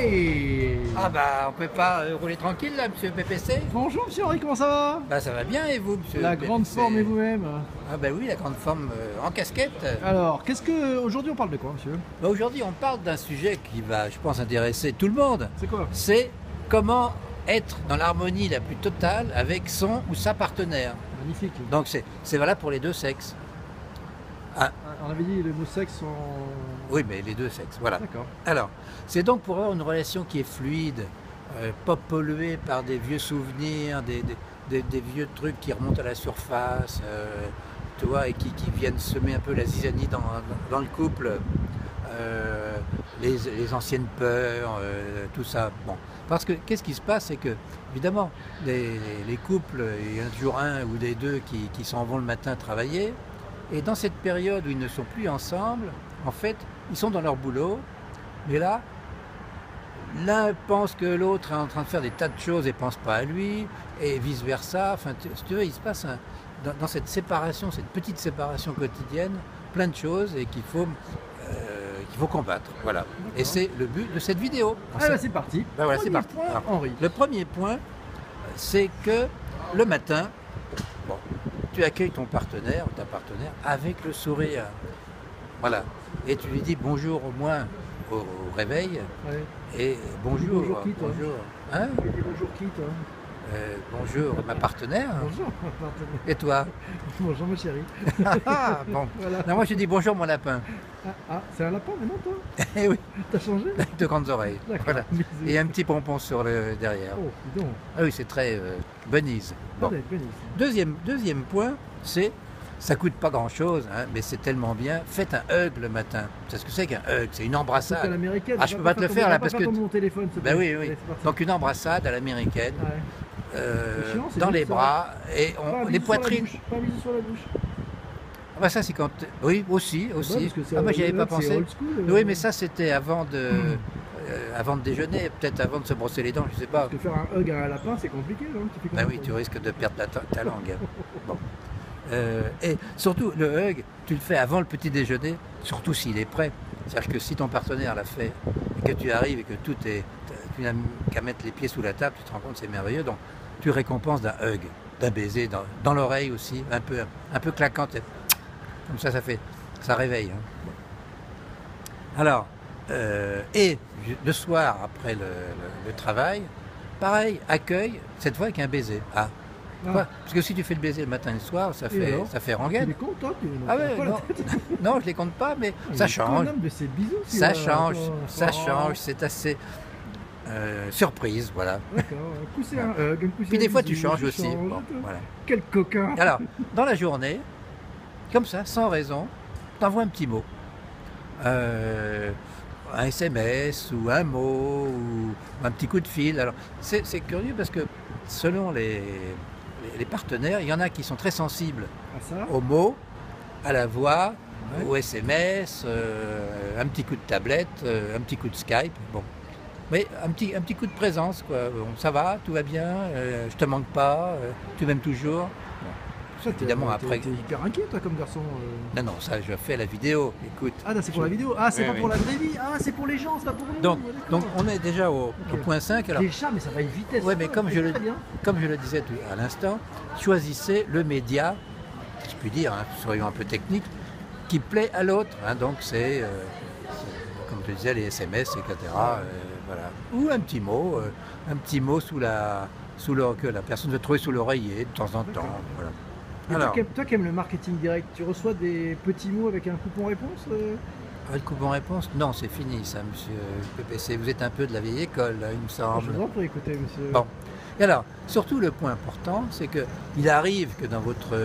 Hey! Ah bah on peut pas rouler tranquille là, monsieur PPC? Bonjour monsieur Henri, comment ça va? Bah ça va bien et vous, monsieur La PPC? grande forme et vous-même? Ah bah oui, la grande forme en casquette. Alors, aujourd'hui on parle de quoi monsieur? Bah aujourd'hui on parle d'un sujet qui va, je pense, intéresser tout le monde. C'est quoi? C'est comment être dans l'harmonie la plus totale avec son ou sa partenaire. Magnifique. Donc c'est valable pour les deux sexes. Ah, On avait dit le mot sexe en... oui, mais les deux sexes, voilà. D'accord. Alors, c'est donc pour avoir une relation qui est fluide, pas polluée par des vieux souvenirs, des vieux trucs qui remontent à la surface, tu vois, et qui viennent semer un peu la zizanie dans le couple, les anciennes peurs, tout ça. Bon, parce que qu'est-ce qui se passe, c'est que, évidemment, les couples, il y en a toujours un ou des deux qui s'en vont le matin travailler, et dans cette période où ils ne sont plus ensemble, en fait, ils sont dans leur boulot, mais là, l'un pense que l'autre est en train de faire des tas de choses et ne pense pas à lui, et vice-versa. Enfin, si tu veux, il se passe dans cette séparation, cette petite séparation quotidienne, plein de choses et qu'il faut combattre. Voilà. Et c'est le but de cette vidéo. Ah bah c'est parti. Ben voilà, c'est Premier parti. point, Alors, Henri. le premier point, c'est que le matin, bon, tu accueilles ton partenaire ou ta partenaire avec le sourire. Voilà. Et tu lui dis bonjour au moins au réveil. Ouais. Et bonjour. Bonjour qui, toi? Bonjour. Hein? Tu dis bonjour qui toi? Bonjour ma partenaire. Bonjour ma partenaire. Et toi? Bonjour ma chérie. Ah, bon. Voilà. Non, moi je dis bonjour mon lapin. C'est un lapin maintenant toi? Eh oui, T'as changé? avec de grandes oreilles. D'accord. Voilà. Bisous. Et un petit pompon sur le derrière. Oh, dis donc. Ah oui, c'est très bunnies. Bon. Allez, bénis. Deuxième point, c'est, ça coûte pas grand chose, hein, mais c'est tellement bien. Faites un hug le matin. C'est ce que c'est qu'un hug, c'est une C'est à embrassade. l'américaine. Ah, je peux pas te le faire là parce que. Mon téléphone, s'il te Ben plaît. oui, oui. Allez, c'est parti. Donc une embrassade à l'américaine, Ouais. C'est chiant, c'est dans juste les ça. bras, et Pas un les bisou sur la poitrines. bouche, pas un bisou sur la bouche. Ah bah ça c'est quand. Oui, aussi. Ouais, parce que c'est- Ah moi j'y avais pas c'est pensé. old school, Oui, mais ça c'était avant de déjeuner, peut-être avant de se brosser les dents, je sais pas. Parce que faire un hug à un lapin, c'est compliqué, non? Tu fais Ben comment, oui, toi? tu risques de perdre ta langue. Bon. Et surtout, le hug, tu le fais avant le petit déjeuner, surtout s'il est prêt. C'est-à-dire que si ton partenaire l'a fait, et que tu arrives et que tu n'as qu'à mettre les pieds sous la table, tu te rends compte que c'est merveilleux. Donc, tu récompenses d'un hug, d'un baiser, dans l'oreille aussi, un peu claquant. Comme ça réveille. Hein. Alors, et le soir, après le travail, pareil, accueil, cette fois avec un baiser. Ah. Ah. Ouais, parce que si tu fais le baiser le matin et le soir, ça fait Tu les rengaine. comptes, toi? Ah ouais, Pas la non, tête. non, je les compte pas, mais Il ça est change. économe de ces bisous, Ça celui-là. change, Attends, ça oh. change, c'est assez surprise, voilà. D'accord, un coup c'est un hug, un coup c'est Puis un des fois bisou, tu changes aussi. Bon, Attends. voilà. Quel coquin! Alors, dans la journée, comme ça, sans raison, t'envoies un petit mot. Un SMS ou un mot ou un petit coup de fil. Alors, c'est curieux parce que selon les partenaires, il y en a qui sont très sensibles Ah ça? aux mots, à la voix, Ouais. au SMS, un petit coup de tablette, un petit coup de Skype. Bon. Mais un petit coup de présence, quoi. Bon, ça va, tout va bien, je te manque pas, tu m'aimes toujours. Ça, Évidemment, après. T'es hyper inquiet, toi, comme garçon. Non, non, ça, je fais la vidéo, écoute. Ah, non, c'est pour la vidéo. Ah, c'est Oui, pas oui. pour la vraie vie. Ah, c'est pour les gens, c'est pas pour nous. Donc, Ouais, d'accord. on est déjà au point 5. Alors, Déjà, mais ça va à une vitesse. ouais, mais folle, c'est très bien. comme je le disais à l'instant, choisissez le média, si je puis dire, hein, soyons un peu techniques, qui plaît à l'autre. Hein, donc c'est, comme je disais, les SMS, etc. Voilà. Ou un petit mot que la personne veut trouver sous l'oreiller de temps en temps. Voilà. Et Alors, toi qui aimes le marketing direct, tu reçois des petits mots avec un coupon réponse avec le coupon réponse, non, c'est fini ça, monsieur PPC. Vous êtes un peu de la vieille école, là, il me Je semble. vous en prie, écoutez, monsieur. Bon. Et alors, surtout le point important, c'est qu'il arrive que dans votre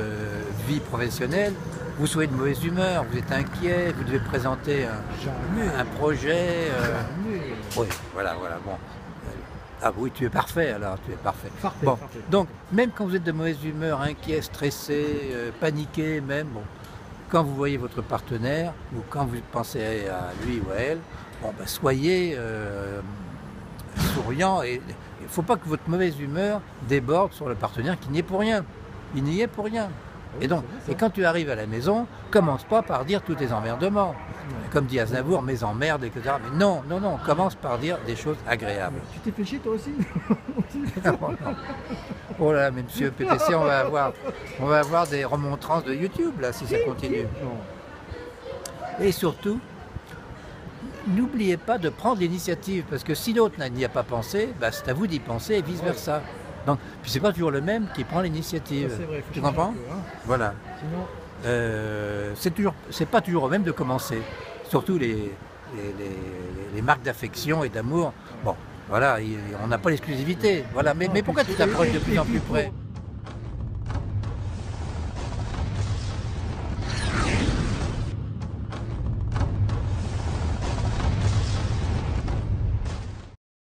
vie professionnelle, vous soyez de mauvaise humeur, vous êtes inquiet, vous devez présenter Jamais. un projet. Jamais. Oui, voilà, bon. Ah oui, tu es parfait alors, tu es parfait. Parfait, Bon, parfait. donc, même quand vous êtes de mauvaise humeur, inquiet, stressé, paniqué même, bon, quand vous voyez votre partenaire, ou quand vous pensez à lui ou à elle, bon, ben, soyez souriant et il ne faut pas que votre mauvaise humeur déborde sur le partenaire qui n'y est pour rien. Il n'y est pour rien. Oui, Et donc, c'est vrai, ça. et quand tu arrives à la maison, commence pas par dire tous tes emmerdements. Comme dit Aznavour, mes emmerdes, etc. Mais non, non, non, on commence par dire des choses agréables. Tu t'es fait chier toi aussi? Oh, non. Oh là, mais monsieur PPC, on va avoir des remontrances de YouTube, là, si ça continue. Et surtout, n'oubliez pas de prendre l'initiative, parce que si l'autre n'y a pas pensé, bah, c'est à vous d'y penser et vice-versa. Donc, puis c'est pas toujours le même qui prend l'initiative. Tu comprends? Voilà. C'est pas toujours au même de commencer. Surtout les marques d'affection et d'amour. Bon, voilà, on n'a pas l'exclusivité. Voilà. Mais pourquoi tu t'approches de plus en plus près?